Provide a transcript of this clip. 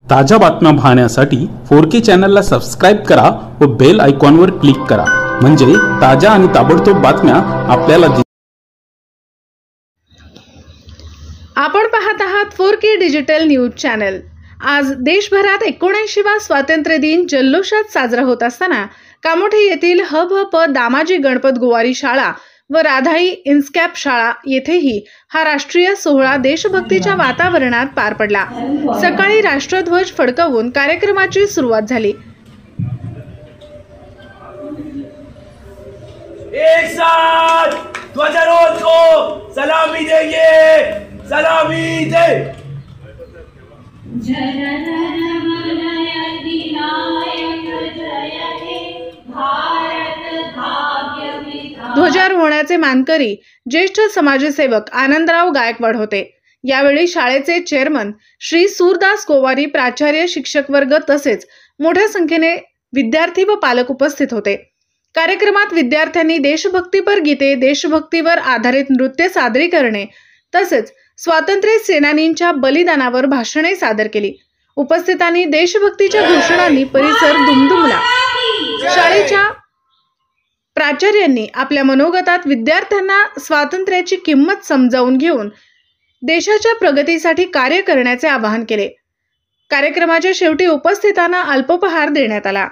ताज्या बातम्या पाहण्यासाठी 4K चॅनलला सबस्क्राइब करा व बेल आयकॉनवर क्लिक करा, म्हणजे ताज्या आणि ताबडतोब बातम्या आपल्याला आपण पाहत आहात 4K डिजिटल न्यूज चॅनल। आज देशभरात 79वा स्वातंत्र्य दिन जल्लोषात साजरा होत असताना कामोठे येथील हभ दामाजी गणपत गोवारी शाळा व राधाई इन्स्कॅप शाळा येथेही हा राष्ट्रीय सोहळा देशभक्तीच्या वातावरणात पार पडला। सकाळी राष्ट्रध्वज फडकवून कार्यक्रमाची सुरुवात झाली। एक साथ ध्वजारोहण को सलामी देंगे, सलामी दे। ध्वजारोहणाचे मानकरी ज्येष्ठ समाजसेवक आनंदराव गायकवाड होते। यावेळी शाळेचे चेअरमन श्री सूरदास गोवारी, प्राचार्य, शिक्षक वर्ग तसेच मोठ्या संख्येने विद्यार्थी व पालक उपस्थित होते। कार्यक्रमात विद्यार्थ्यांनी देशभक्तीपर गीते, देशभक्तीवर आधारित नृत्य सादरीकरणे तसेच स्वातंत्र्य सेनानींच्या बलिदानावर भाषणे सादर केली। उपस्थितांनी देशभक्तीच्या घोषणांनी परिसर दुमदुमला। शाळेच्या प्राचार्यांनी आपल्या मनोगतात विद्यार्थ्यांना स्वातंत्र्याची किंमत समजावून घेऊन देशाच्या प्रगतीसाठी कार्य करण्याचे आवाहन केले। कार्यक्रमाच्या शेवटी उपस्थितांना अल्पोपहार देण्यात आला।